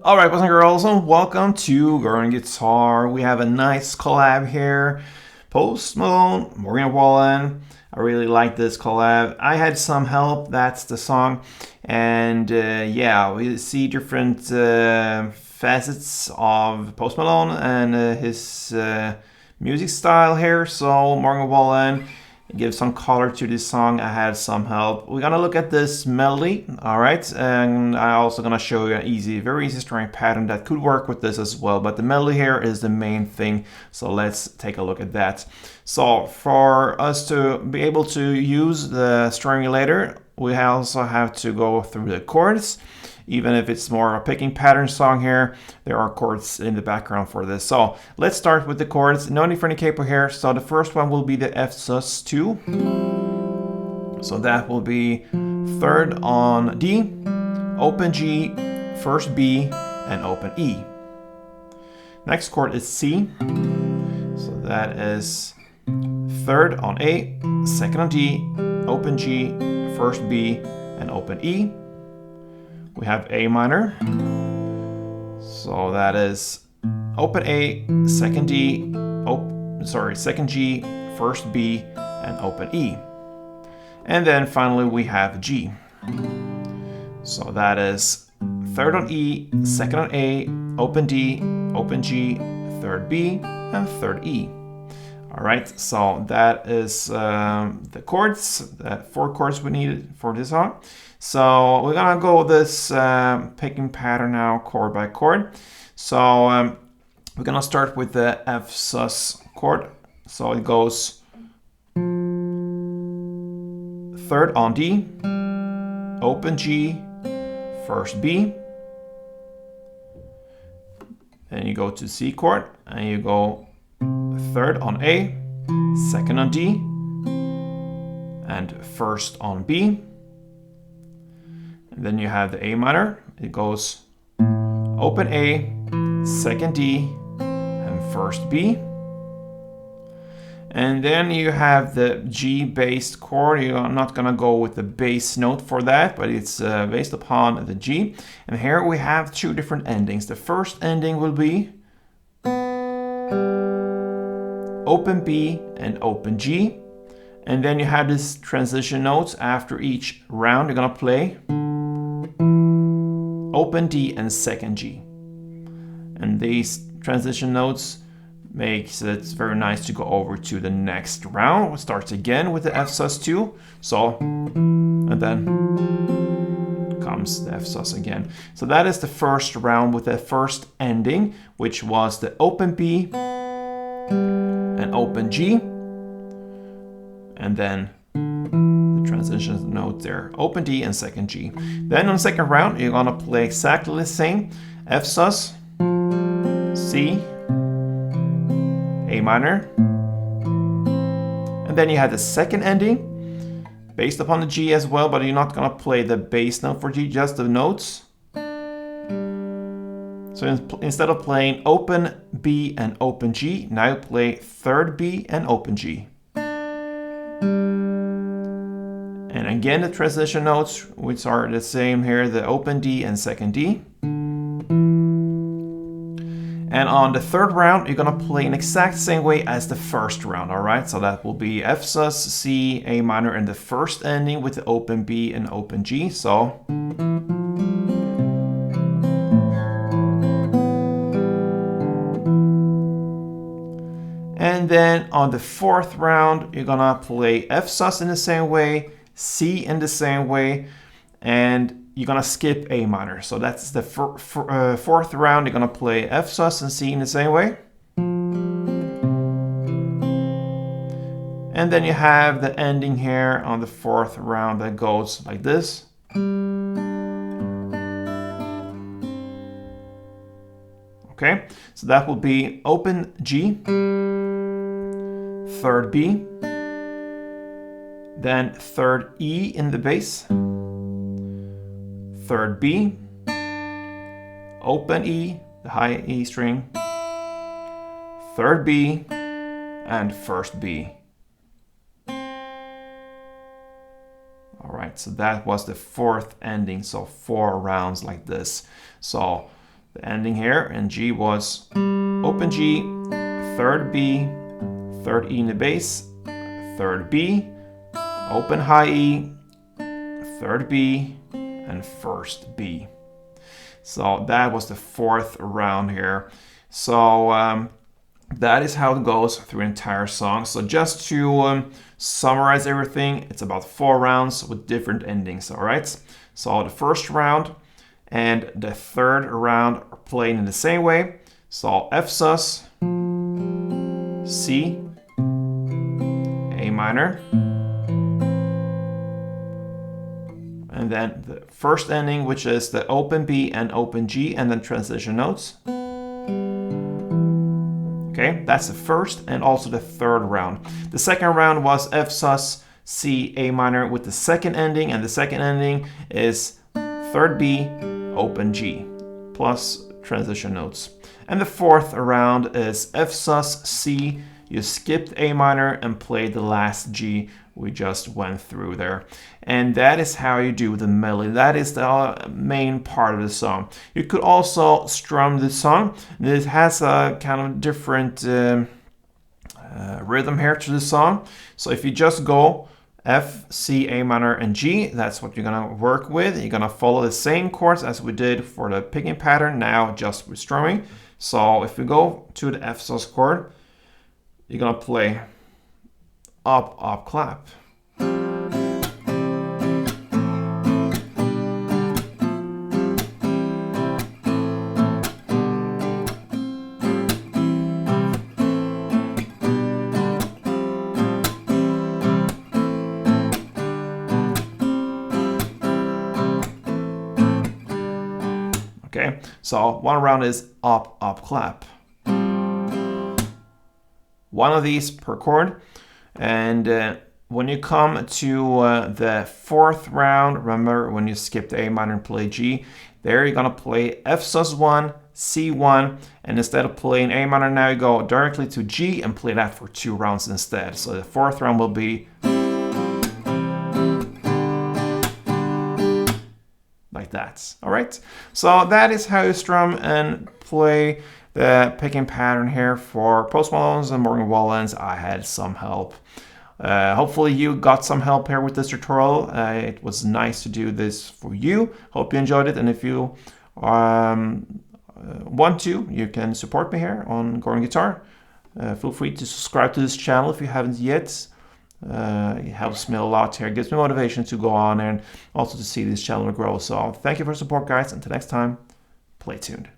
Alright, boys and girls, and welcome to Girl and Guitar. We have a nice collab here. Post Malone Morgan Wallen. I really like this collab. I Had Some Help, that's the song. And yeah, we see different facets of Post Malone and his music style here. So Morgan Wallen give some color to this song. I Had Some Help. We're gonna look at this melody, all right, and I'm also gonna show you an very easy strumming pattern that could work with this as well, but the melody here is the main thing, so let's take a look at that. So for us to be able to use the strum emulator, we also have to go through the chords. Even if it's more a picking pattern song here, there are chords in the background for this. So let's start with the chords. No need for any capo here. So the first one will be the F sus2. So that will be third on D, open G, first B, and open E. Next chord is C. So that is third on A, second on D, open G, first B, and open E. We have A minor, so that is open A, second D, second G, first B, and open E. And then finally we have G. So that is third on E, second on A, open D, open G, third B, and third E. All right, so that is the chords, the 4 chords we needed for this song. So we're gonna go this picking pattern now, chord by chord. So we're gonna start with the F sus chord. So it goes third on D, open G, first B. Then you go to C chord and you go third on A, second on D, and first on B. And then you have the A minor. It goes open A, second D, and first B. And then you have the G-based chord. You're not gonna go with the bass note for that, but it's based upon the G. And here we have 2 different endings. The first ending will be open B and open G. And then you have this transition notes after each round. You're gonna play open D and second G. And these transition notes makes it very nice to go over to the next round. It starts again with the F sus2. So, and then comes the F sus again. So that is the first round with the first ending, which was the open B and open G. And then transition note there, open D and second G. Then on the second round, you're gonna play exactly the same. F sus, C, A minor. And then you have the second ending, based upon the G as well, but you're not gonna play the bass note for G, just the notes. So instead of playing open B and open G, now you play third B and open G. And again, the transition notes, which are the same here, the open D and second D. And on the third round, you're gonna play in exact same way as the first round, all right? So that will be F sus, C, A minor, and the first ending with the open B and open G. So. And then on the fourth round, you're gonna play F sus in the same way, C in the same way, and you're gonna skip A minor. So that's the fourth round. You're gonna play F sus and C in the same way. And then you have the ending here on the fourth round that goes like this. Okay, so that will be open G, third B, then third E in the bass, third B, open E, the high E string, third B, and first B. All right, so that was the fourth ending, so 4 rounds like this. So The ending here, and G was open G, third B, third E in the bass, third B, open high E, third B, and first B. So that was the fourth round here. So that is how it goes through an entire song. So just to summarize everything, it's about 4 rounds with different endings, all right? So the first round and the third round are played in the same way. So F sus, C, A minor, and then the first ending, which is the open B and open G, and then transition notes. Okay, that's the first and also the third round. The second round was F sus, C, A minor with the second ending, and the second ending is third B, open G, plus transition notes. And the fourth round is F sus, C, you skipped A minor and played the last G we just went through there. And that is how you do the melody. That is the main part of the song. You could also strum the song. It has a kind of different rhythm here to the song. So if you just go F, C, A minor, and G, that's what you're gonna work with. You're gonna follow the same chords as we did for the picking pattern, now just with strumming. So if we go to the F sus chord, you're gonna play up, up, clap. Okay, so one round is up, up, clap. One of these per chord. And when you come to the fourth round, remember when you skip the A minor and play G, there you're gonna play F sus 1, C1, and instead of playing A minor now, you go directly to G and play that for 2 rounds instead. So the fourth round will be like that. All right, so that is how you strum and play the picking pattern here for Post Malone's and Morgan Wallen's. I had some help. Hopefully you got some help here with this tutorial. It was nice to do this for you. Hope you enjoyed it, and if you want to, you can support me here on Chord Guitar. Feel free to subscribe to this channel if you haven't yet. It helps me a lot here. It gives me motivation to go on and also to see this channel grow. So thank you for your support, guys. Until next time, play tuned.